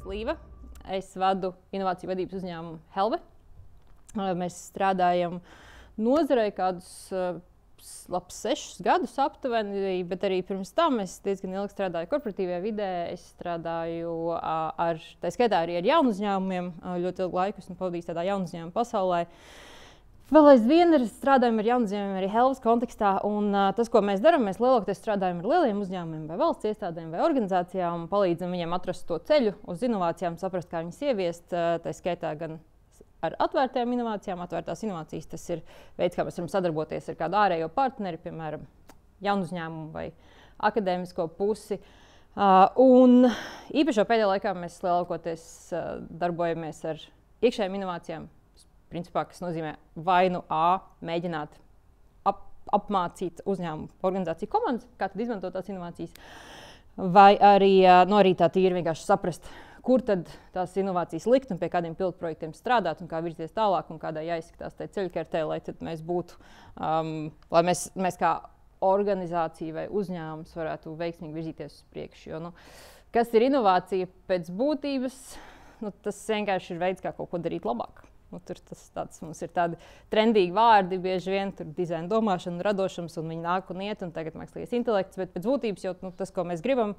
Līva. Es vadu inovāciju vadības uzņēmumu Helve. Mēs strādājam nozarei kādus 6 gadus aptuveni, bet arī pirms tam es diezgan ilgi strādāju korporatīvajā vidē. Es strādāju tā skaitā arī ar jaunu uzņēmumiem. Ļoti ilgu laiku esmu pavadījis tādā jaunu uzņēmumu pasaulē. Vēl aizvien strādājam ar jaunu uzņēmumiem arī Helves kontekstā. Un tas, ko mēs darām, mēs lielākoties strādājam ar lieliem uzņēmumiem vai valsts iestādēm vai organizācijām un palīdzam viņiem atrast to ceļu uz inovācijām, saprast, kā viņas ieviest, tā skaitā gan ar atvērtām inovācijām. Atvērtās inovācijas tas ir veids, kā mēs varam sadarboties ar kādu ārējo partneri, piemēram, jaunu uzņēmumu vai akadēmisko pusi. Un īpaši pēdējā laikā mēs lielākoties darbojamies ar iekšējām inovācijām, principā, kas nozīmē vai nu mēģināt apmācīt uzņēmumu organizāciju komandas, kā tad izmantot tās inovācijas, vai arī, arī tā tīri vienkārši saprast, kur tad tās inovācijas likt un pie kādiem pilotprojektiem strādāt un kā virzīties tālāk un kādā jāizskatās tajā ceļkartē, lai tad mēs būtu, lai mēs kā organizācija vai uzņēmums varētu veiksmīgi virzīties uz priekšu. Jo, kas ir inovācija pēc būtības? Tas vienkārši ir veids, kā kaut ko darīt labāk. Mums ir tādi trendīgi vārdi, bieži vien tur dizaina domāšana, radošums, un viņi nāk un iet, un tagad mākslīgais intelekts, bet pēc būtības jau tas, ko mēs gribam,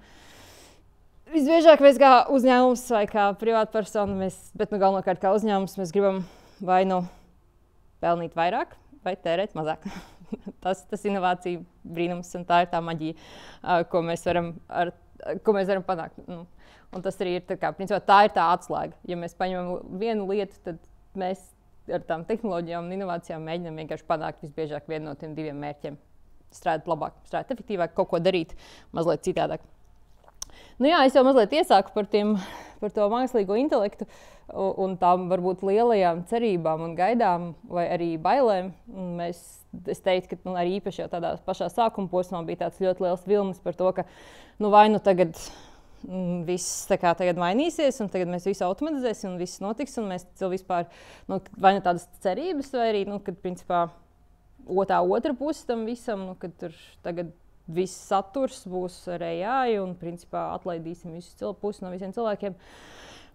visbiežāk mēs kā uzņēmums vai kā privātpersona, bet galvenokārt kā uzņēmums mēs gribam vai nu pelnīt vairāk vai tērēt mazāk. Tas inovācija brīnums, un tā ir tā maģija, ko mēs varam panākt. Un tas arī ir principā, tā ir tā atslēga. Ja mēs paņemam vienu lietu, tad mēs ar tām tehnoloģijām un inovācijām mēģinām vienkārši panākt visbiežāk vienu no tiem 2 mērķiem. Strādāt labāk, strādāt efektīvāk, kaut ko darīt mazliet citādāk. Es jau mazliet iesāku par to mākslīgo intelektu un tām varbūt lielajām cerībām un gaidām vai arī bailēm. Es teicu, ka arī īpaši jau tādā pašā sākuma posmā bija tāds ļoti liels vilnis par to, ka vai nu tagad viss tagad mainīsies, un tagad mēs visu automatizēsim, un viss notiks, un mēs vispār, vai nu tādas cerības, vai arī, kad principā otra puse tam visam, kad tur tagad viss saturs būs ar AI, un principā atlaidīsim visu pusi no visiem cilvēkiem,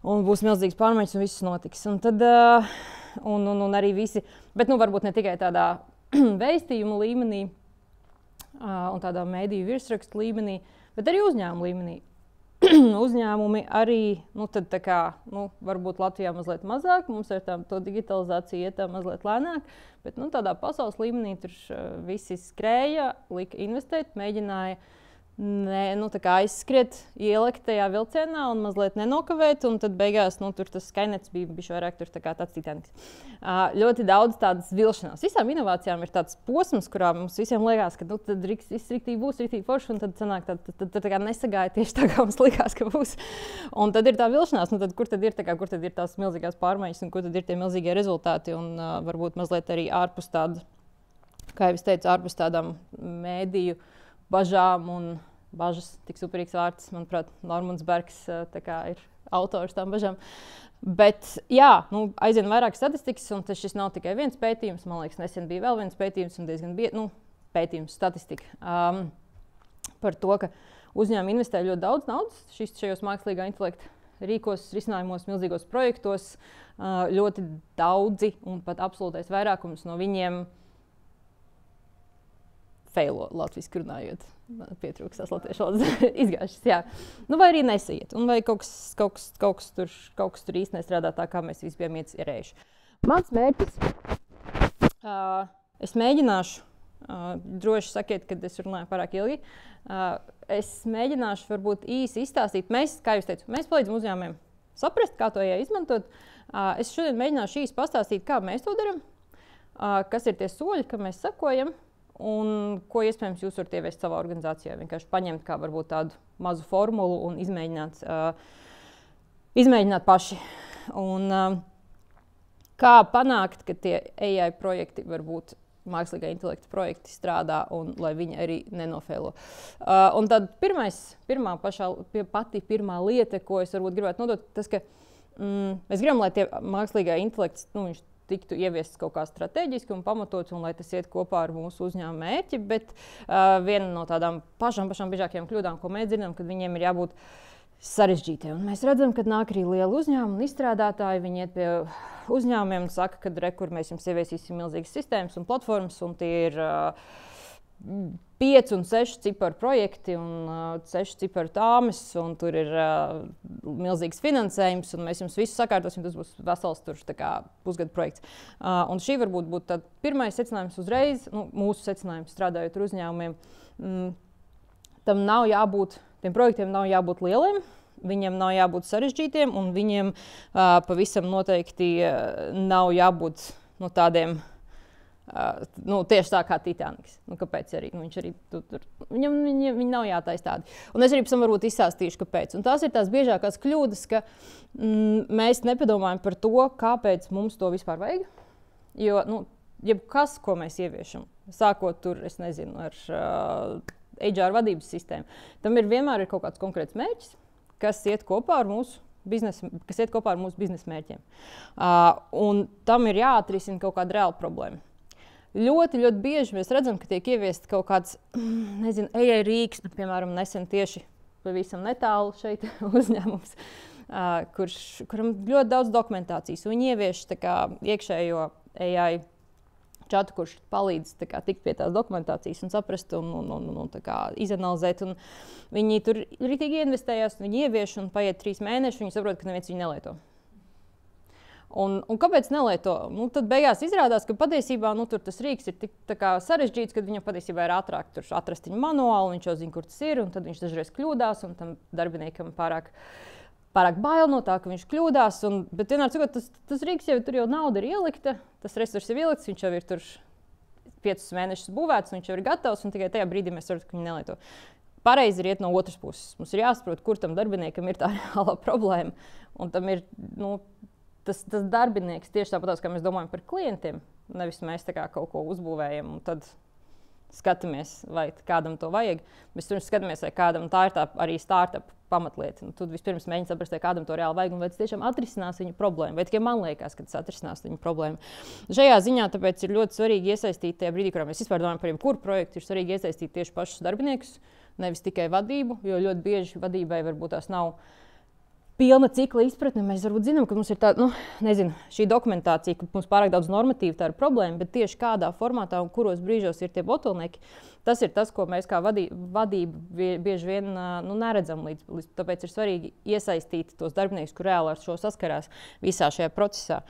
un būs milzīgs pārmaiņas, un viss notiks. Un tad, un arī visi, bet varbūt ne tikai tādā vēstījuma līmenī, un tādā mēdīju virsrakstu līmenī, bet arī uzņēmuma līmenī. Uzņēmumi arī, varbūt Latvijā mazliet mazāk, mums ar to digitalizāciju iet mazliet lēnāk, bet tādā pasaules līmenī tur visi skrēja, lika investēt, mēģināja aizskriet, ielikt tajā vilcienā un mazliet nenokavēt, un tad beigās tur tas skainets bija vairāk tāds Titaniks. Ļoti daudz tādas vilšanās. Visām inovācijām ir tāds posms, kurā mums visiem liekas, ka tad viss riktīgi būs, riktīgi forši, un tad sanāk, tad nesagāja tieši tā, kā mums likās, ka būs. Un tad ir tā vilšanās, kur tad ir tās milzīgās pārmaiņas, un kur tad ir tie milzīgie rezultāti, un varbūt mazliet arī ārpus tāda, kā jau es teicu, ārpus tādām mēdīju bažām un bažas, tik superīgs vārds, manuprāt, Normunds Bergs ir autors tām bažām. Bet aizvien vairāk statistikas, un šis nav tikai viens pētījums, man liekas, nesen bija vēl viens pētījums, un diezgan pētījums statistika par to, ka uzņēmumi investē ļoti daudz naudas šajos mākslīgā intelekta rīkos, risinājumos, milzīgos projektos. Ļoti daudzi un pat absolūtais vairākums no viņiem feilo latviski runājot. Pietrūks tās latviešu valodas izgājušas, jā. Vai arī nesaiet, un vai kaut kas tur īsti nestrādā tā, kā mēs visi bijām iecerējuši. Mans mērķis, es mēģināšu, droši sakiet, kad es runāju pārāk ilgi, es mēģināšu varbūt īsi izstāstīt, kā jūs teicu, mēs palīdzam uzņēmumiem saprast, kā to izmantot. Es šodien mēģināšu īsi pastāstīt, kā mēs to darām, kas ir tie soļi, kam mēs sakojam, un ko iespējams jūs varat ieviest savā organizācijā. Vienkārši paņemt kā varbūt tādu mazu formulu un izmēģināt paši. Un kā panākt, ka tie AI projekti varbūt mākslīgā intelekta projekti strādā un lai viņi arī nenofēlo. Un tad pirmā lieta, ko es varbūt gribētu nodot, tas, ka mēs gribam, lai tie mākslīgā intelekts, viņš tiktu ieviests kaut kā strateģiski un pamatots, un lai tas iet kopā ar mūsu uzņēmuma mērķi, bet viena no tādām pašām biežākajām kļūdām, ko mēs dzirdam, kad viņiem ir jābūt sarežģītie. Un mēs redzam, ka nāk arī liela uzņēmuma un izstrādātāji. Viņi iet pie uzņēmumiem un saka, ka kur mēs jums ieviesīsim milzīgas sistēmas un platformas, un tie ir 5 un 6 ciparu projekti un 6 ciparu tāmes, un tur ir milzīgs finansējums, un mēs jums visu sakārtosim, tas būs vesels pusgada projekts. Un šī varbūt būtu pirmais secinājums uzreiz, mūsu secinājums strādājot ar uzņēmumiem. Tiem projektiem nav jābūt lieliem, viņiem nav jābūt sarežģītiem, un viņiem pavisam noteikti nav jābūt tādiem, tieši tā kā Titaniks. Kāpēc arī? Viņi nav jātaisa tādi. Un es arī varbūt izstāstīšu, kāpēc. Un tās ir tās biežākās kļūdas, ka mēs nepadomājam par to, kāpēc mums to vispār vajag. Jo, jebkas, ko mēs ieviešam, sākot tur, es nezinu, ar HR vadības sistēmu, tam vienmēr ir kaut kāds konkrēts mērķis, kas iet kopā ar mūsu biznesa mērķiem. Un tam ir jāatrisina kaut kāda reāla problēma. Ļoti, ļoti bieži mēs redzam, ka tiek ieviest kaut kāds, AI rīks, piemēram, nesen tieši pavisam netālu šeit uzņēmums, kuram ļoti daudz dokumentācijas. Viņi ievieš iekšējo AI čatu, kurš palīdz tikt pie tās dokumentācijas un saprast un izanalizēt. Un viņi tur ritīgi ieinvestējās, viņi ievieš un paiet 3 mēneši, viņi saprot, ka neviens viņu nelieto. Un kāpēc nelieto? Tad beigās izrādās, ka patiesībā tur tas rīks ir tik sarežģīts, ka viņam patiesībā ir ātrāk tur atrast viņa manuālu, viņš jau zina, kur tas ir, un tad viņš dažreiz kļūdās, un tam darbiniekam pārāk bail no tā, ka viņš kļūdās. Bet vienmēr sakot, tas rīks jau nauda ir ielikta, tas resurs ir ielikts, viņš jau ir tur 5 mēnešus būvēts, viņš jau ir gatavs, un tikai tajā brīdī mēs saprotam, ka viņu nelieto. Pareizi ir iet no otras puses. Mums ir jāsaprot, kur tam darbiniekam ir tā reālā problēma. Un tam ir tas darbinieks tieši tāpat, kā mēs domājam par klientiem. Nevis mēs kaut ko uzbūvējam un tad skatāmies, vai kādam to vajag. Mēs skatāmies, vai kādam tā ir arī startup pamatlieta. Tad vispirms mēģinām saprast, vai kādam to reāli vajag, un vai tas tiešām atrisinās viņu problēmu. Vai tikai man liekas, ka tas atrisinās viņu problēmu. Šajā ziņā tāpēc ir ļoti svarīgi iesaistīt tajā brīdī, kurā mēs vispār domājam par jebkuru projektu, ir svarīgi iesaistīt tieši pašus darbiniekus, nevis tikai vadību, jo ļoti bieži vadībai varbūt tās nav pilna cikla izpratne. Mēs varbūt zinām, ka mums ir tāda, šī dokumentācija, ka mums pārāk daudz normatīvu, tā ir problēma, bet tieši kādā formātā un kuros brīžos ir tie bottleneki, tas ir tas, ko mēs kā vadība bieži vien neredzam līdz. Tāpēc ir svarīgi iesaistīt tos darbiniekus, kur reāli ar šo saskarās visā šajā procesā.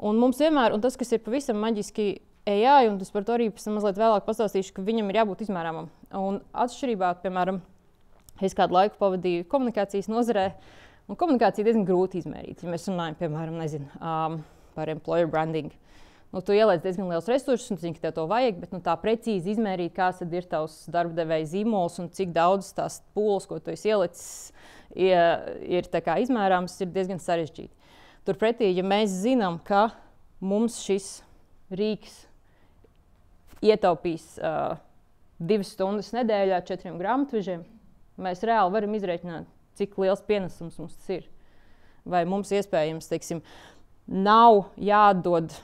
Un mums vienmēr, un tas, kas ir pavisam maģiski AI, un tas par to arī mazliet vēlāk pastāstīšu, ka viņam ir jābūt izmērāmam. Un atšķirībā, piemēram, es kādu laiku pavadīju komunikācijas nozarē, un komunikācija diezgan grūti izmērīt. Ja mēs runājam, piemēram, par employer branding, tu ieliec diezgan liels resursus, un tu zini, ka tev to vajag, bet tā precīzi izmērīt, kāds ir tavs darbdevēja zīmols un cik daudz tās pūles, ko tu esi ielicis, ir izmērāms, ir diezgan sarežģīti. Turpretī, ja mēs zinām, ka mums šis rīks ietaupīs 2 stundas nedēļā 4 grāmatvežiem, mēs reāli varam izrēķināt, cik liels pienesums mums tas ir. Vai mums iespējams, nav jādod,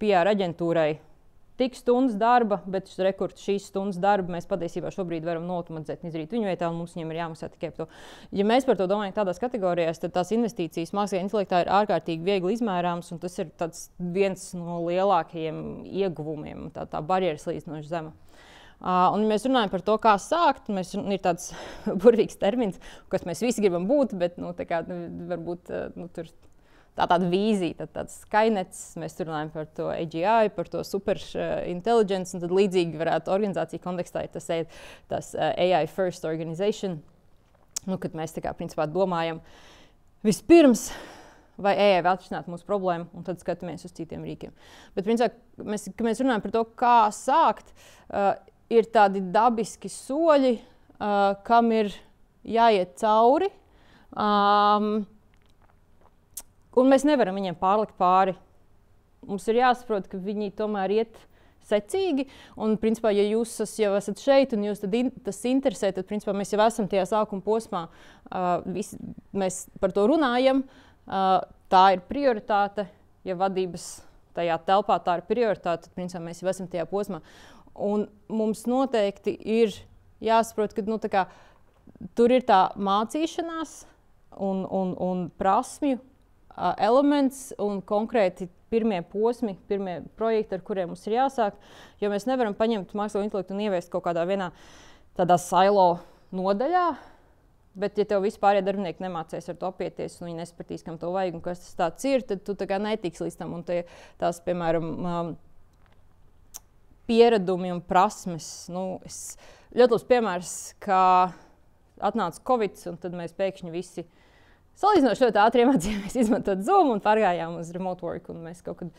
PR aģentūrai tik stundas darba, bet šīs stundas darba mēs patiesībā šobrīd varam automatizēt un izdarīt viņu vietā, un mums viņiem ir jāmaksā tikai par to. Ja mēs par to domājam tādās kategorijās, tad tās investīcijas mākslīgajā intelektā ir ārkārtīgi viegli izmērāmas, un tas ir viens no lielākajiem ieguvumiem, tā barjeras līdzinoši zema. Un, ja mēs runājam par to, kā sākt, ir tāds burvīgs termins, kas mēs visi gribam būt, bet varbūt tur tāda vīzija, tāds Skynets, mēs runājam par to AGI, par to super intelligence, un tad līdzīgi varētu organizāciju kontekstā ir tas AI first organization, kad mēs principā domājam vispirms, vai AI var atrisināt mūsu problēmu, un tad skatāmies uz citiem rīkiem. Bet, principā, kad mēs runājam par to, kā sākt, ir tādi dabiski soļi, kam ir jāiet cauri, un mēs nevaram viņiem pārlikt pāri. Mums ir jāsaprot, ka viņi tomēr iet secīgi, un, principā, ja jūs jau esat šeit un jūs tas interesē, tad, principā, mēs jau esam tajā sākuma posmā. Mēs par to runājam, tā ir prioritāte, ja vadības tajā telpā tā ir prioritāte, tad, principā, mēs jau esam tajā posmā. Un mums noteikti ir jāsaprot, ka tur ir tā mācīšanās un prasmju elements un konkrēti pirmie posmi, pirmie projekti, ar kuriem mums ir jāsāk, jo mēs nevaram paņemt mākslīgo intelektu un ieviest kaut kādā vienā tādā silo nodaļā, bet ja tev vispār darbinieki nemācēs ar to apieties un viņi nespratīs, kam to vajag un kas tas tāds ir, tad tu tā kā netiks līdz tam. Un tās, piemēram, pieredumi un prasmes. Ļoti labs piemērs, kā atnāca Covid, un tad mēs pēkšņi visi salīdzinoši ļoti ātri iemācījāmies izmantot Zoom un pārgājām uz remote work. Un mēs kaut kad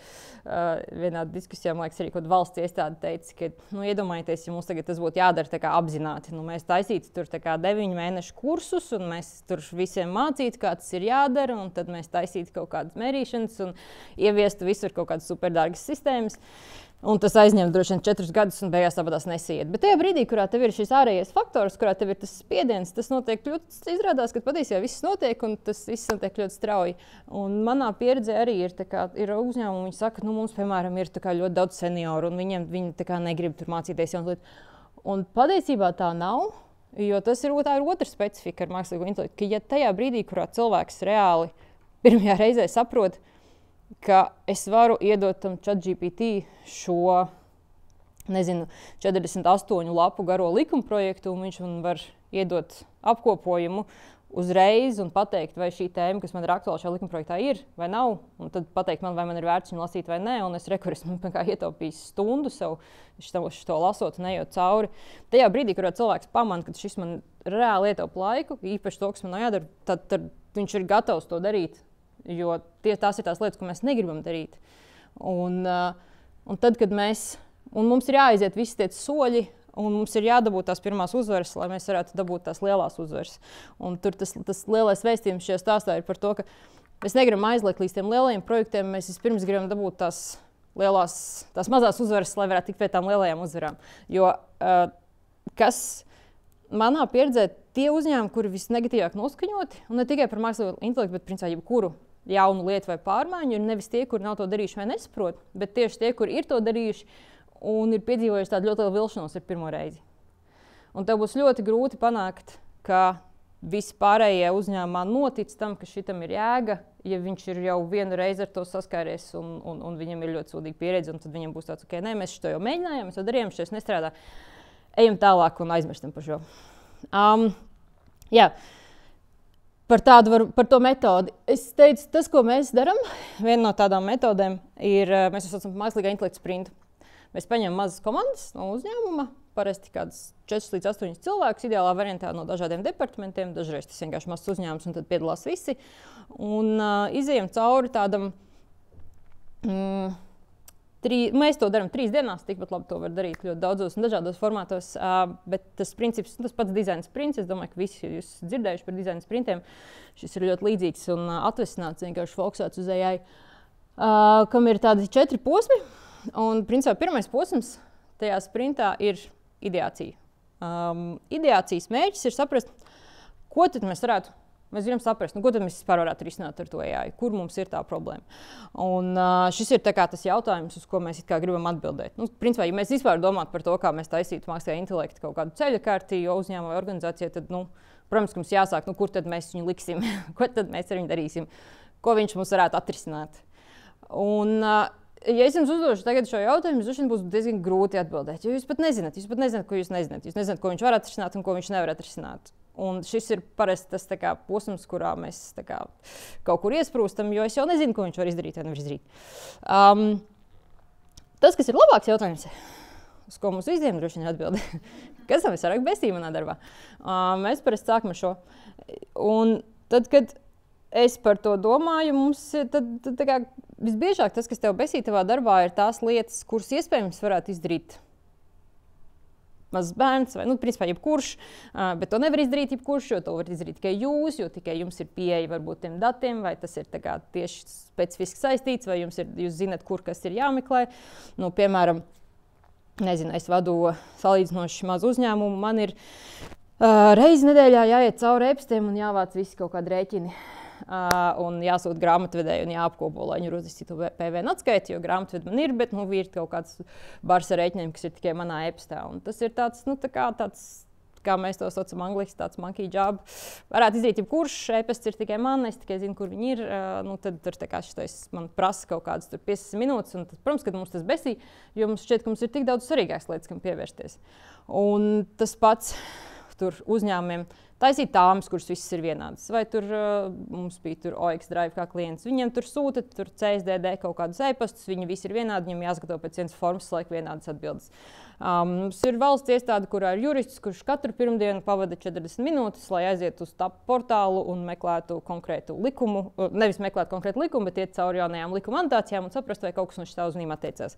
vienā diskusijā, man liekas, arī kaut valsts iestāde teica, ka iedomājieties, ja mums tagad tas būtu jādara tā kā apzināti. Mēs taisītu tur tā kā 9 mēnešu kursus, un mēs tur visiem mācītu, kā tas ir jādara, un tad mēs taisītu kaut kādas mērīšanas un ieviestu visur kaut kādas superdārgas sistēmas. Un tas aizņem droši vien 4 gadus, un beigās tāpatās nesiet. Bet tajā brīdī, kurā tev ir šis ārējais faktors, kurā tev ir tas spiediens, tas notiek ļoti, izrādās, ka patiesībā viss notiek, un tas viss notiek ļoti strauji. Un manā pieredzē arī ir uzņēmumi, viņi saka, mums, piemēram, ir ļoti daudz senioru, un viņi negrib tur mācīties jaunu lietu. Un patiesībā tā nav, jo tā ir otra specifika ar mākslīgo intelektu, ka ja tajā brīdī, kurā cilvēks reāli pirmajā reizē saprot, ka es varu iedot tam ChatGPT šo, 48 lapu garo likumprojektu, un viņš man var iedot apkopojumu uzreiz un pateikt, vai šī tēma, kas man ir aktuāla šajā likumprojektā, ir vai nav. Un tad pateikt man, vai man ir vērts viņu lasīt vai nē, un es esmu ietaupījis stundu sev šo lasot un ejot cauri. Tajā brīdī, kurā cilvēks pamana, ka šis man reāli ietaupa laiku, īpaši to, kas man nav jādara, tad viņš ir gatavs to darīt. Jo tās ir tās lietas, ko mēs negribam darīt. Un tad, kad mums ir jāaiziet visi tie soļi, un mums ir jādabūt tās pirmās uzvaras, lai mēs varētu dabūt tās lielās uzvaras. Un tur tas lielais vēstījums šajā stāstā ir par to, ka mēs negribam aizliegt līdz tiem lielajiem projektiem, mēs vispirms gribam dabūt tās mazās uzvaras, lai varētu tikt pie tām lielajām uzvarām. Jo kas manā pieredzē tie uzņēmumi, kuri visnegatīvāk noskaņoti, un ne tikai par mākslīgo intelektu, bet principā jebkuru jaunu lietu vai pārmaiņu, ir nevis tie, kuri nav to darījuši vai nesaprot, bet tieši tie, kuri ir to darījuši un ir piedzīvojuši tādu ļoti lielu vilšanos ar pirmo reizi. Un tev būs ļoti grūti panākt, ka visi pārējie uzņēmumā notic tam, ka šitam ir jēga, ja viņš ir jau vienu reizi ar to saskāries un viņam ir ļoti sūdīga pieredze, un tad viņam būs tāds, ok, nē, mēs šo jau mēģinājām, mēs to darījām, šis nestrādā. Ejam tālāk un aizmirstam par šo. Jā. Par to metodi. Es teicu, tas, ko mēs darām, viena no tādām metodēm ir, mēs saucam mākslīgā intelekta sprintu. Mēs paņemam mazas komandas no uzņēmuma, parasti kāds 4 līdz 8 cilvēkus, ideālā variantā no dažādiem departamentiem, dažreiz tas vienkārši mazs uzņēmums, un tad piedalās visi. Un izejam cauri tādam, mēs to darām 3 dienās, tikpat labi to var darīt ļoti daudzos un dažādos formātos, bet tas princips, tas pats dizaina sprints, es domāju, ka visi jūs dzirdējuši par dizaina sprintiem. Šis ir ļoti līdzīgs un atvesināts, vienkārši fokusēts uz AI, kam ir tādi 4 posmi. Un principā pirmais posms tajā sprintā ir ideācija. Ideācijas mērķis ir saprast, ko tad mēs varētu. Mēs gribam saprast, ko tad mēs vispār varētu risināt ar to AI, kur mums ir tā problēma. Un šis ir tas jautājums, uz ko mēs gribam atbildēt. Principā, ja mēs vispār domātu par to, kā mēs taisītu mākslīgā intelekta kaut kādu ceļakārti, jo uzņēmuma vai organizācija, tad, protams, ka mums jāsāk, kur tad mēs viņu liksim, ko tad mēs ar viņu darīsim, ko viņš mums varētu atrisināt. Un, ja es jums uzdošu tagad šo jautājumu, jums būs diezgan grūti atbildēt, jo jūs pat nezināt, ko jūs nezināt. Jūs nezināt, ko viņš var atrisināt un ko viņš nevar atrisināt. Un šis ir parasti tas posms, kurā mēs kaut kur iesprūstam, jo es jau nezinu, ko viņš var izdarīt vai nevar izdarīt. Tas, kas ir labāks jautājums, uz ko mums visiem droši vien atbildi, kas tam visvairāk bestīja manā darbā, mēs parasti sākam ar šo. Un tad, kad es par to domāju, mums tad visbiežāk tas, kas tev besīja tavā darbā, ir tās lietas, kuras iespējams varētu izdarīt mazs bērns vai, principā, jebkurš, bet to nevar izdarīt jebkurš, jo to var izdarīt tikai jūs, jo tikai jums ir pieeja varbūt tiem datiem, vai tas ir tieši specifiski saistīts, vai jūs zinat, kur kas ir jāmeklē. Piemēram, es vadu salīdzinoši mazu uzņēmumu, man ir reizi nedēļā jāiet cauri e-pastiem un jāvāc visi kaut kādi rēķini. Un jāsūt grāmatvedēji un jāapkopo, lai viņi uzrakstītu PVN atskaiti, jo grāmatvedi man ir, bet ir kaut kāds bars ar rēķiniem, kas ir tikai manā e-pastā. Un tas ir tāds kā mēs to saucam angliski, tāds monkey job. Varētu izdarīt, ja kurš e-pasts ir tikai man, es tikai zinu, kur viņi ir. Tad tur šitais man prasa kaut kādas 50 minūtes. Un tas, protams, ka mums tas besī, jo mums šķiet, ka mums ir tik daudz svarīgākas lietas, kam pievērsties. Un tas pats tur uzņēmumiem taisīt tāmas, kuras visas ir vienādas. Vai tur mums bija tur OX Drive kā klients. Viņiem tur sūta tur CSDD kaut kādus e-pastus, viņi visi ir vienādi, viņiem jāsagatavo pēc vienas formas, laik vienādas atbildes. Mums ir valsts iestāde, kurā ir jurists, kurš katru pirmdienu pavada 40 minūtes, lai aiziet uz TAP portālu un meklētu konkrētu likumu. Nevis meklētu konkrētu likumu, bet iet cauri jaunajām likuma anotācijām un saprast, vai kaut kas no šitā uzņēmuma attiecās.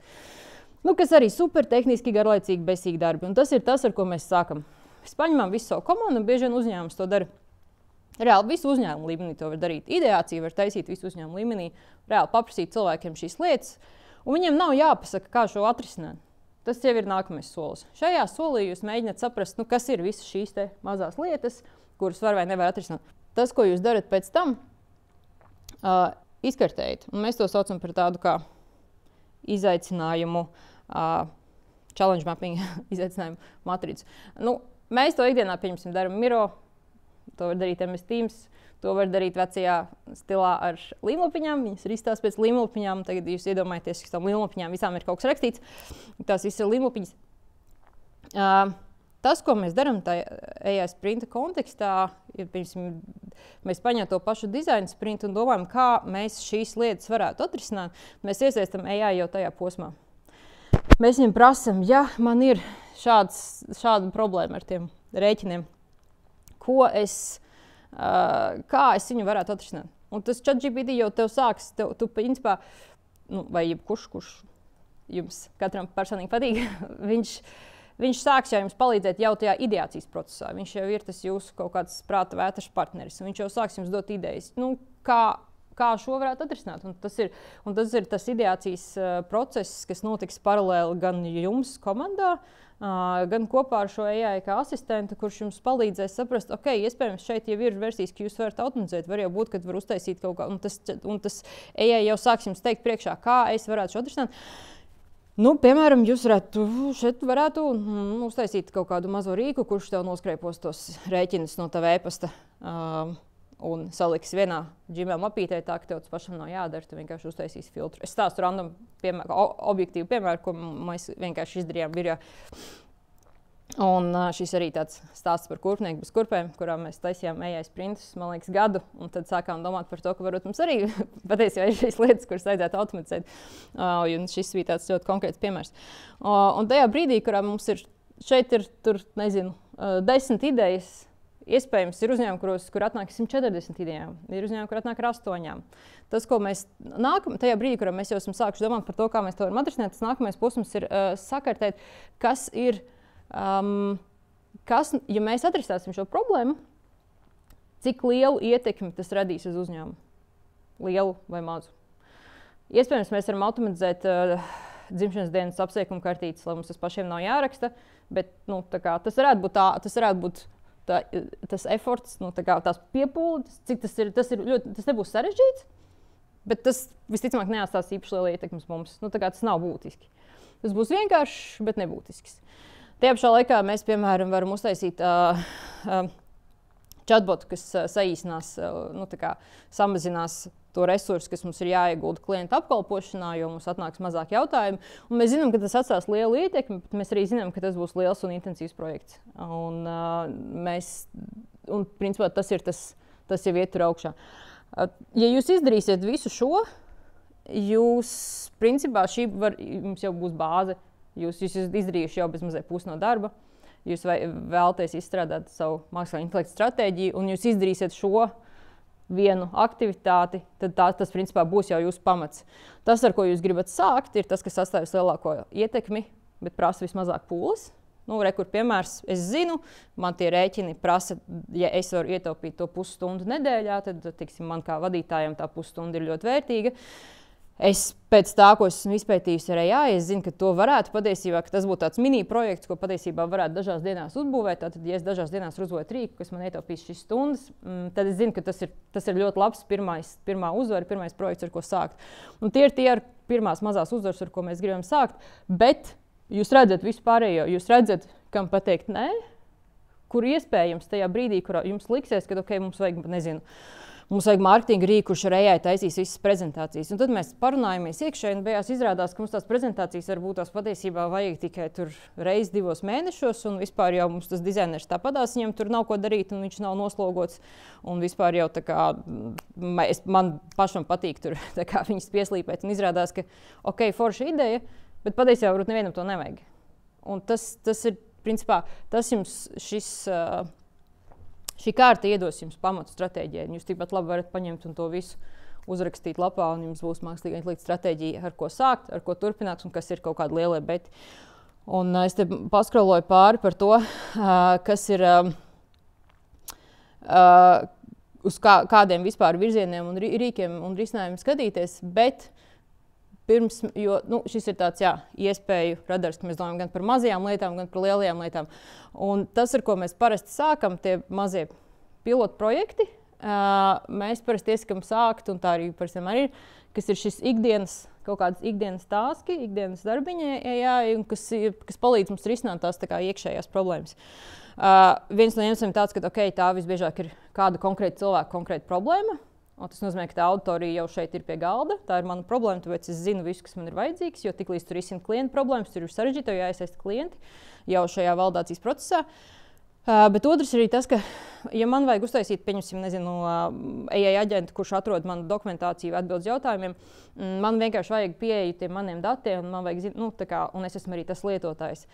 Kas arī super tehniski, garlaicīgi, besīgi darbi. Un tas ir tas, ar ko mēs sākam. Mēs paņemam visu savu komandu, un bieži vien uzņēmums to dara. Reāli visu uzņēmumu līmenī to var darīt. Ideācija var taisīt visu uzņēmumu līmenī, reāli paprasīt cilvēkiem šīs lietas, un viņiem nav jāpasaka, kā šo atrisināt. Tas jau ir nākamais solis. Šajā solī jūs mēģināt saprast, kas ir visas šīs te mazās lietas, kuras var vai nevar atrisināt. Tas, ko jūs darat pēc tam, izkartējat. Un mēs to saucam par tādu kā izaicinājumu, challenge mapping, izaicinājumu matricu. Mēs to ikdienā, pieņemsim, daram Miro, to var darīt MS Teams, to var darīt vecajā stilā ar līmlapiņām. Viņas ir izstāsts pēc līmlapiņām. Tagad jūs iedomājaties, ka tām līmlapiņām visām ir kaut kas rakstīts. Tās visas ir līmlapiņas. Tas, ko mēs darām tā AI sprinta kontekstā, ir, piemēram, mēs paņemam to pašu dizaina sprintu un domājam, kā mēs šīs lietas varētu atrisināt. Mēs iesaistam AI jau tajā posmā. Mēs viņam prasam, ja man ir šāda problēma ar tiem rēķiniem, kā es viņu varētu atrisināt. Un tas ChatGPT jau tev sāks, tu principā, vai jebkurš jums katram personīgi patīk, viņš sāks jau jums palīdzēt jau tajā ideācijas procesā. Viņš jau ir tas jūsu kaut kāds prāta vētras partneris. Viņš jau sāks jums dot idejas, kā šo varētu atrisināt. Un tas ir tas ideācijas process, kas notiks paralēli gan jums komandā, gan kopā ar šo AI kā asistentu, kurš jums palīdzēs saprast, ok, iespējams šeit jau ir versijas, ka jūs varat automatizēt, var jau būt, kad var uztaisīt kaut kā, un tas AI jau sāks jums teikt priekšā, kā es varētu šo atrisināt. Piemēram, jūs varētu uztaisīt kaut kādu mazo rīku, kurš tev noskreipos tos rēķinus no tava e-pasta un saliks vienā Gmail mapītē, tā ka tev tas pašam nav jādara, tu vienkārši uztaisīsi filtru. Es stāstu random objektīvu piemēru, ko mēs vienkārši izdarījām birjā. Un šis arī tāds stāsts par kurpnieku bez kurpēm, kurā mēs taisījām AI sprintus, man liekas, gadu, un tad sākām domāt par to, ka varbūt mums arī patiesībā ir šīs lietas, kuras vajadzētu automatizēt. Un šis bija tāds ļoti konkrēts piemērs. Un tajā brīdī, kurā mums ir, šeit ir, 10 idejas, iespējams, ir uzņēmumi, kur atnāk 140 idejām, ir uzņēmumi, kur atnāk ar 8. Tas, ko mēs tajā brīdī, kurā mēs jau esam sākuši domāt par to, kā mēs to varam atrisināt, tas nākamais posms ir sakartēt, kas ir, ja mēs atrisināsim šo problēmu, cik lielu ietekmi tas radīs uz uzņēmumu, lielu vai mazu. Iespējams, mēs varam automatizēt dzimšanas dienas apsveikuma kartītes, lai mums tas pašiem nav jāraksta, bet tas varētu būt tas efforts, tās piepūles, cik tas nebūs sarežģīts, bet tas visticamāk neatstās īpaši liela ietekmes mums. Tas nav būtiski. Tas būs vienkāršs, bet nebūtisks. Tajā pašā laikā mēs, piemēram, varam uztaisīt chatbotu, kas saīsinās, samazinās to resursu, kas mums ir jāiegulda klienta apkalpošanā, jo mums atnāks mazāk jautājumu. Un mēs zinām, ka tas atstās lielu ietekmi, bet mēs arī zinām, ka tas būs liels un intensīvs projekts. Un principā, tas jau iet tur augšā. Ja jūs izdarīsiet visu šo, principā jums jau būs bāze. Jūs izdarījuši jau bez mazliet pusi no darba. Jūs vēlaties izstrādāt savu mākslīgā intelekta stratēģiju, un jūs izdarīsiet šo vienu aktivitāti, tad tas principā būs jau jūsu pamats. Tas, ar ko jūs gribat sākt, ir tas, kas atstāj lielāko ietekmi, bet prasa vismazāk pūles. Kur piemērs, es zinu, man tie rēķini prasa, ja es varu ietaupīt to pusstundu nedēļā, tad, man kā vadītājam tā pusstunda ir ļoti vērtīga. Es pēc tā, ko esmu izpētījusi ar AI, es zinu, ka to varētu patiesībā, ka tas būtu tāds mini projekts, ko patiesībā varētu dažās dienās uzbūvēt. Tātad, ja es dažās dienās uzbūvēju rīku, kas man ietaupīs šīs stundas, tad es zinu, ka tas ir ļoti labs pirmā uzvara, pirmais projekts, ar ko sākt. Un tie ir pirmās mazās uzvaras, ar ko mēs gribam sākt, bet jūs redzat visu pārējo, jūs redzat, kam pateikt nē, kur iespējams tajā brīdī, kurā jums liksies, ka okay, mums vajag mārketinga rīku, kurš ar AI taisīs visas prezentācijas. Un tad mēs parunājamies iekšēji, un beigās izrādās, ka mums tās prezentācijas varbūt tās patiesībā vajag tikai tur reizi 2 mēnešos, un vispār jau mums tas dizainers tāpatās, viņam tur nav ko darīt, un viņš nav noslogots. Un vispār jau tā kā man pašam patīk tur tā kā viņas pieslīpēt, un izrādās, ka ok, forša ideja, bet patiesībā varbūt nevienam to nevajag. Un tas ir, principā, tas jums šī kārta iedos jums pamatu stratēģijai. Jūs tikpat labi varat paņemt un to visu uzrakstīt lapā, un jums būs mākslīgā intelekta stratēģija, ar ko sākt, ar ko turpināt, un kas ir kaut kādi lielie beti. Un es te paskroloju pāri par to, kas ir uz kādiem vispār virzieniem un rīkiem un risinājumiem skatīties, bet pirms, jo šis ir tāds, iespēju radars, ka mēs domājam gan par mazajām lietām, gan par lielajām lietām. Un tas, ar ko mēs parasti sākam, tie mazie pilotu projekti, mēs parasti iesakam sākt, un tā arī ir, kas ir šis kaut kādas ikdienas taski, ikdienas darbiņi, un kas palīdz mums risināt tās tā kā iekšējās problēmas. Viens no iemeslam tāds, ka tā visbiežāk ir kāda konkrēta cilvēka konkrēta problēma. Un tas nozīmē, ka tā auditorija jau šeit ir pie galda. Tā ir mana problēma, tāpēc es zinu visu, kas man ir vajadzīgs, jo tiklīdz tur risina klienta problēmas, tur ir sarežģīti, jo jāiesaista klienti jau šajā validācijas procesā. Bet otrs ir arī tas, ka, ja man vajag uztaisīt, pieņemsim, AI aģentu, kurš atrod manu dokumentāciju, atbildes jautājumiem, man vienkārši vajag pieeju tiem maniem datiem, un man vajag, un es esmu arī tas lietotājs.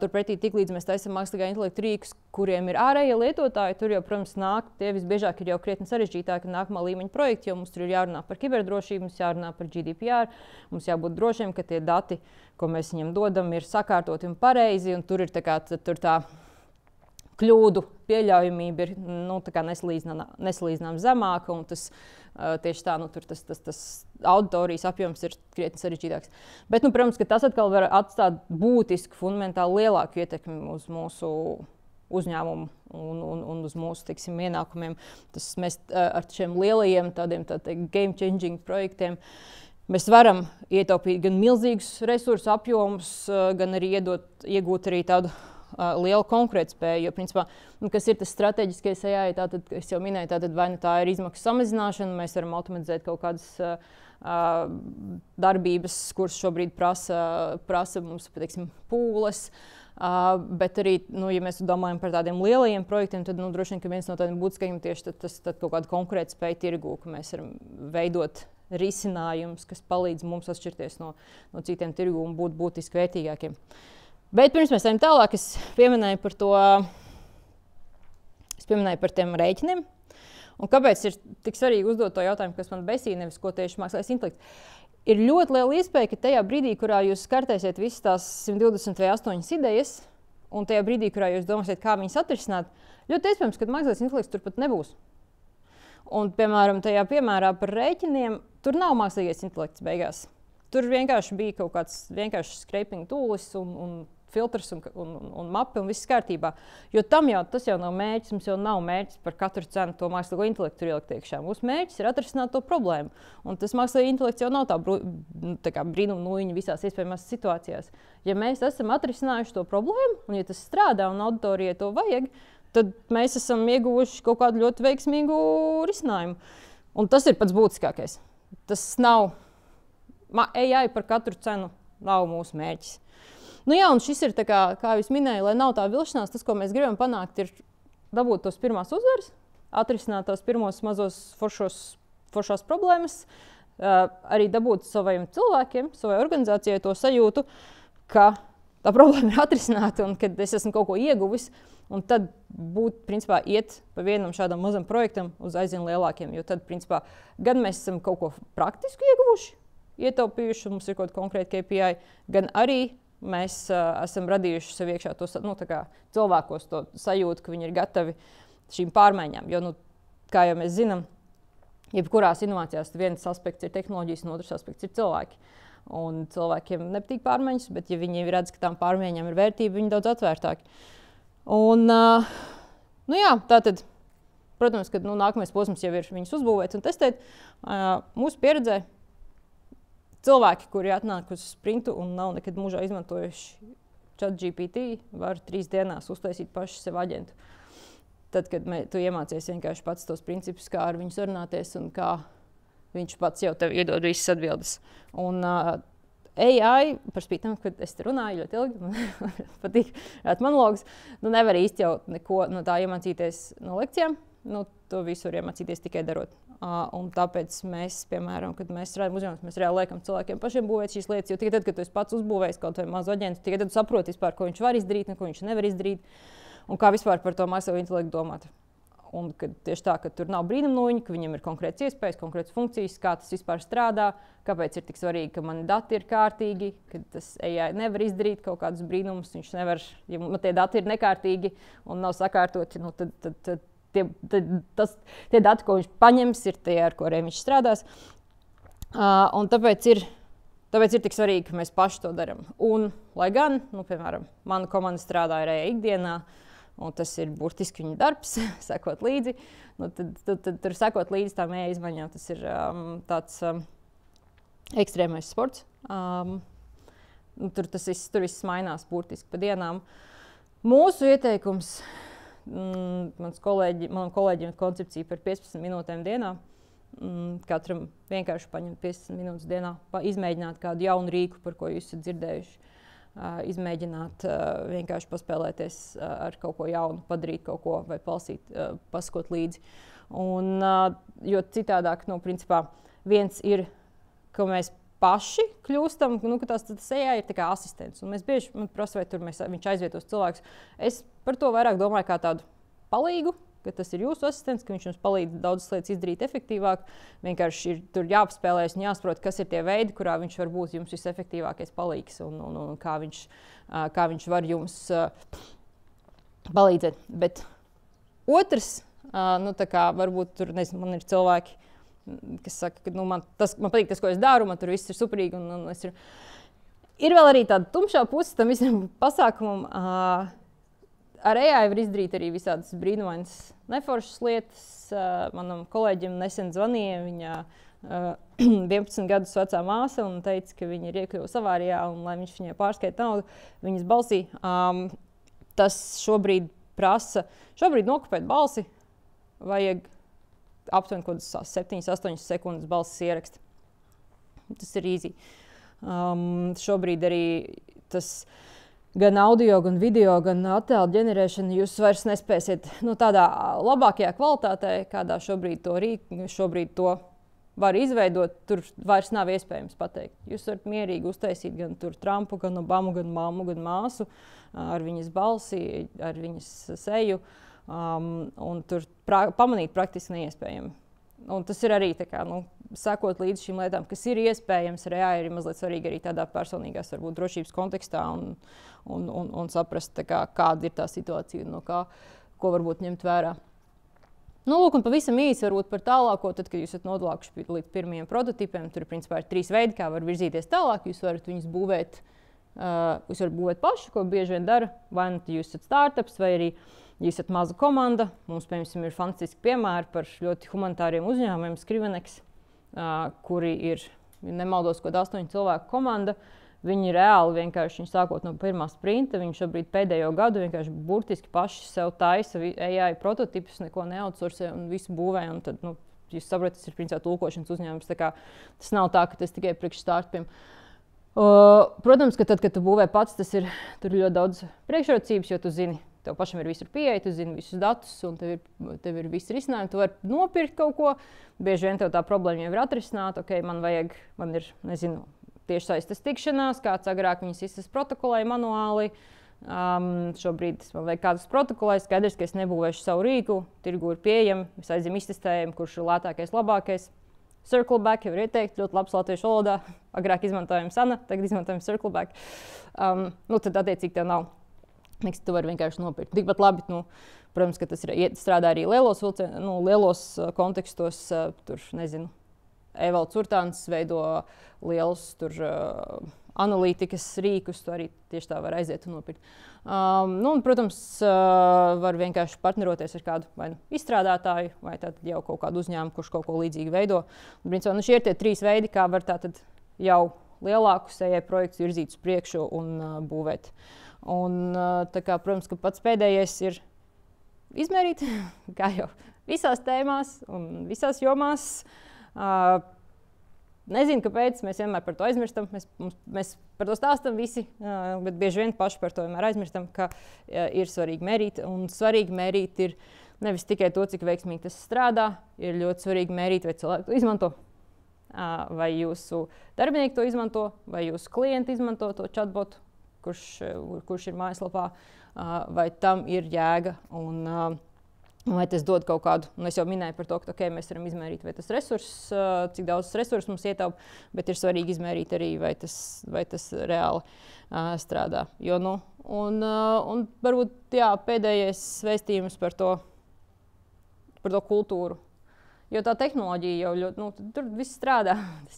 Turpretī, tiklīdz mēs taisam mākslīgā intelekta rīkus, kuriem ir ārējie lietotāji, tur jau, protams, tie visbiežāk ir jau krietni sarežģītāki nākamā līmeņa projekti, jo mums tur ir jārunā par kiberdrošību, mums jārunā par GDPR, mums jābūt drošiem, ka tie dati, ko mēs viņiem dodam, ir sakārtoti un pareizi, un tur ir tā kļūdu pieļaujamība ir nesalīdzinām zemāka, un tas tieši tā, tas auditorijas apjoms ir krietni sarežģītāks. Bet, protams, ka tas atkal var atstāt būtisku, fundamentāli lielāku ietekmi uz mūsu uzņēmumu un uz mūsu, teiksim, ienākumiem. Mēs ar šiem lielajiem tādiem game-changing projektiem mēs varam ietaupīt gan milzīgus resursu apjomus, gan arī iegūt arī tādu liela konkurētspēja, jo, principā, kas ir tas strateģiskais AI, tātad, es jau minēju, tātad vai tā ir izmaksu samazināšana, mēs varam automatizēt kaut kādas darbības, kuras šobrīd prasa mums, teiksim, pūles, bet arī, ja mēs domājam par tādiem lielajiem projektiem, tad, droši vien, ka viens no tādiem būtiskajiem tieši tas kaut kāda konkurētspēja tirgū, ka mēs varam veidot risinājumus, kas palīdz mums atšķirties no citiem tirgū un būt būtiski vērtīgākiem. Bet pirms mēs ejam tālāk, es pieminēju par tiem rēķiniem. Un kāpēc ir tik svarīgi uzdot to jautājumu, kas man besīja, nevis ko tieši mākslīgais intelekts? Ir ļoti liela iespēja, ka tajā brīdī, kurā jūs skartēsiet visas tās 120 vai 8 idejas, un tajā brīdī, kurā jūs domāsiet, kā viņas atrisināt, ļoti iespējams, ka mākslīgais intelekts turpat nebūs. Un, piemēram, tajā piemērā par rēķiniem, tur nav mākslīgais intelekts beigās. Tur vienkārši bija kaut kāds vienkārši scraping tools un filtrs un mapi un viss kārtībā. Jo tas jau nav mērķis, mums jau nav mērķis par katru cenu to mākslīgo intelektu ielikt iekšā. Mūsu mērķis ir atrisināt to problēmu. Un tas mākslīgais intelekts jau nav tā brīnuma nūjiņa visās iespējamās situācijās. Ja mēs esam atrisinājuši to problēmu, un ja tas strādā un auditorijai to vajag, tad mēs esam ieguvuši kaut kādu ļoti veiksmīgu risinājumu. Un tas ir pats būtiskākais. Tas nav AI par katru cenu nav mūsu mērķis. Un šis ir, kā jūs minēju, lai nav tā vilšanās, tas, ko mēs gribam panākt, ir dabūt tos pirmās uzvaras, atrisināt tos pirmos mazos foršās problēmas, arī dabūt saviem cilvēkiem, savai organizācijai to sajūtu, ka tā problēma ir atrisināta un kad es esmu kaut ko ieguvis, un tad principā, iet pa vienam šādam mazam projektam uz aizvien lielākiem, jo tad, principā, gan mēs esam kaut ko praktisku ieguvuši, ietaupījuši, mums ir kaut konkrēti KPI, gan arī mēs esam radījuši sev iekšā to cilvēkos to sajūtu, ka viņi ir gatavi šīm pārmaiņām. Jo, kā jau mēs zinām, jebkurās inovācijās viens aspekts ir tehnoloģijas, un otrs aspekts ir cilvēki. Un cilvēkiem nepatīk pārmaiņas, bet ja viņi redz, ka tām pārmaiņām ir vērtība, viņi daudz atvērtāki. Un, tātad, protams, ka nākamais posms jau ir viņus uzbūvēt un testēt. Mūsu pieredzē cilvēki, kuri atnāk uz sprintu un nav nekad mūžā izmantojuši ChatGPT, var 3 dienās uztaisīt paši sev aģentu. tad, kad tu iemācies vienkārši pats tos principus, kā ar viņu sarunāties un kā viņš pats jau tev iedod visas atbildes. Un AI, par spītam, kad es te runāju ļoti ilgi, man patīk monologus, nevar īsti jau neko no tā iemācīties no lekcijām. To visu var iemācīties tikai darot. Un tāpēc mēs, piemēram, kad mēs strādājam uzņēmumus, mēs reāli liekam cilvēkiem pašiem būvēt šīs lietas, jo tikai tad, kad tu esi pats uzbūvējis kaut vai mazu aģentu, tikai tad tu saproti vispār, ko viņš var izdarīt un ko viņš nevar izdarīt, un kā vispār par to mākslīgo intelektu domāt. Un kad tieši tā, ka tur nav brīnumnūjiņa, ka viņam ir konkrētas iespējas, konkrētas funkcijas, kā tas vispār strādā, kāpēc ir tik svarīgi, ka mani dati ir kārtīgi, ka tas AI nevar izdarīt kaut kādus brīnumus, viņš nevar, ja man tie dati ir nekārtīgi un nav sakārtoti, tad tie dati, ko viņš paņems, ir tie, ar kuriem viņš strādās. Un tāpēc ir tik svarīgi, ka mēs paši to darām. Un, lai gan, piemēram, mana komanda strādā ar AI ikdienā, un tas ir burtiski viņa darbs, sekot līdzi. Tad tur sekot līdzi tām AI izmaiņām, tas ir tāds ekstrēmais sports. Tur viss mainās burtiski pa dienām. Mūsu ieteikums, manam kolēģim koncepcija par 15 minūtēm dienā. Katram vienkārši paņemt 15 minūtes dienā, izmēģināt kādu jaunu rīku, par ko jūs esat dzirdējuši. Izmēģināt vienkārši paspēlēties ar kaut ko jaunu, padarīt kaut ko vai pasakot līdzi. Jo citādāk, principā, viens ir, ka mēs paši kļūstam, ka tas AI ir tā kā asistents. Un mēs bieži prasa, vai viņš aizvietos cilvēkus. Es par to vairāk domāju kā tādu palīgu, ka tas ir jūsu asistents, ka viņš jums palīdz daudzas lietas izdarīt efektīvāk. Vienkārši ir tur jāpaspēlējas un jāsaprot, kas ir tie veidi, kurā viņš var būt jums visefektīvākais palīgs un kā viņš var jums palīdzēt. Bet otrs, varbūt tur, nezinu, man ir cilvēki, kas saka, ka man patīk tas, ko es daru, man tur viss ir superīgi. Ir vēl arī tāda tumšā puse tam visam pasākumam. Ar AI var izdarīt arī visādas brīnumainas, neforšas lietas. Manam kolēģim nesen zvanīja viņa 11 gadus vecā māsa un teica, ka viņa ir iekļuvusi avārijā un lai viņš viņai pārskaita naudu viņas balsī. Tas šobrīd nokopēt balsi vajag aptuveni 7-8 sekundes balsis ierakst. Tas ir easy. Šobrīd arī tas gan audio, gan video, gan attēlu ģenerēšana jūs vairs nespēsiet tādā labākajā kvalitātē, kādā šobrīd to var izveidot. Tur vairs nav iespējams pateikt. Jūs varat mierīgi uztaisīt gan Trumpu, gan Obamu, gan mammu, gan māsu ar viņas balsi, ar viņas seju. Un tur pamanīt praktiski neiespējami. Un tas ir arī sekot līdz šīm lietām, kas ir iespējams ar AI, ir mazliet svarīgi arī tādā personīgās, varbūt drošības kontekstā un saprast, kāda ir tā situācija un ko varbūt ņemt vērā. Un pavisam īsi varbūt par tālāko, tad, kad jūs esat nodalākuši līdz pirmajiem prototipiem, tur principā ir 3 veidi, kā var virzīties tālāk. Jūs varat viņus būvēt, paši, ko bieži vien dara. Vai jūs esat startups, vai arī ja esat maza komanda. Mums, piemēram, ir fantastiski piemēri par ļoti humanitāriem uzņēmumiem, Skrivenex, kuri ir, ja nemaldos, 8 cilvēku komanda. Viņi reāli vienkārši, sākot no pirmā sprinta, viņi šobrīd pēdējo gadu vienkārši burtiski paši sev taisa AI prototipus, neko neoutsourcē un visu būvē. Un tad, jūs saprotat, tas ir principā tulkošanas uzņēmums. Tas nav tā, ka tas tikai priekš startupiem. Protams, ka tad, kad tu būvē pats, tur ir ļoti daudz priekšrocības, jo tu zini, tev pašam ir visur pieeja, tu zini visus datus un tev ir visi risinājumi. Tu vari nopirkt kaut ko, bieži vien tev tā problēma jau ir atrisināta. Okay, man ir, nezinu, tiešsaistes tikšanās, kāds agrāk viņas visas protokolēja manuāli. Šobrīd man vajag kādus protokolēt, skaidrs, ka es nebūvēšu savu rīku, tirgu ir pieejami, mēs aizjām iztestējam, kurš ir lētākais, labākais. Circleback jau ir ieteikts, ļoti labs latviešu valodā. Agrāk izmantojam Sana, tagad izmantojam Circleback. Tad attiecīgi tev nav. Tu vari vienkārši nopirkt. Tikpat labi, protams, ka tas strādā arī lielos kontekstos. Tur, nezinu, Evalds Urtāns veido lielus analītikas rīkus, tu arī tieši tā var aiziet un nopirkt. Protams, var vienkārši partneroties ar kādu vai izstrādātāju, vai jau kaut kādu uzņēmumu, kurš kaut ko līdzīgu veido. Principā, šie ir tie 3 veidi, kā var tātad jau lielākus AI projektus virzīt uz priekšu un būvēt. Protams, ka pats pēdējais ir izmērīt, kā jau visās tēmās un visās jomās. Nezinu, kāpēc mēs vienmēr par to aizmirstam. Mēs par to stāstam visi, bet bieži vien paši par to vienmēr aizmirstam, ka ir svarīgi mērīt. Un svarīgi mērīt ir nevis tikai to, cik veiksmīgi tas strādā, ir ļoti svarīgi mērīt, vai cilvēki to izmanto. Vai jūsu darbinieki to izmanto, vai jūsu klienti izmanto to chatbotu, kurš ir mājaslapā, vai tam ir jēga. Vai tas dod kaut kādu, un es jau minēju par to, ka mēs varam izmērīt, vai tas resurss, cik daudz resursu mums ietaupa, bet ir svarīgi izmērīt arī, vai tas reāli strādā. Un varbūt pēdējais vēstījums par to kultūru. Jo tā tehnoloģija jau ļoti, tur viss strādā.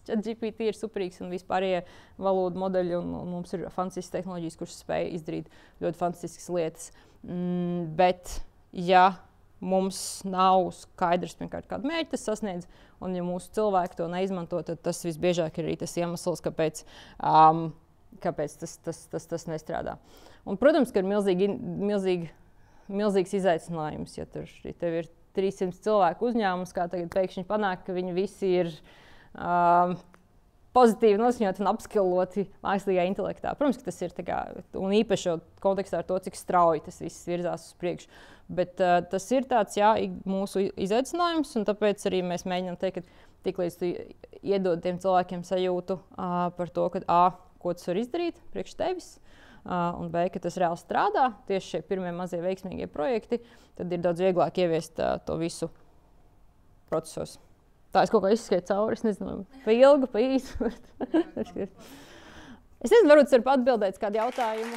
ChatGPT ir superīgs un vispārējie valodu modeļi, un mums ir fantastiskas tehnoloģijas, kuras spēj izdarīt ļoti fantastiskas lietas. Bet, ja mums nav skaidrs, pirmkārt, kādu mērķi tas sasniedz, un ja mūsu cilvēki to neizmanto, tad tas visbiežāk ir arī tas iemesls, kāpēc tas nestrādā. Un, protams, ka ir milzīgs izaicinājums, ja tev ir 300 cilvēku uzņēmums, kā tagad pēkšņi panāk, ka viņi visi ir pozitīvi noskaņoti un apskiloti mākslīgā intelektā. Protams, ka tas ir un īpaši kontekstā ar to, cik strauji tas viss virzās uz priekšu. Bet tas ir tāds, mūsu izaicinājums, un tāpēc arī mēs mēģinām teikt, ka tiklīdz tu iedod tiem cilvēkiem sajūtu par to, ka ko tas var izdarīt priekš tevis, un B, ka tas reāli strādā, tieši šie pirmie mazie veiksmīgie projekti, tad ir daudz vieglāk ieviest to visu procesos. Tā es kaut kā izskaitu cauri, es nezinu, pa ilgu, pa īsu. Es nezinu, varbūt es varu atbildēt kādu jautājumu.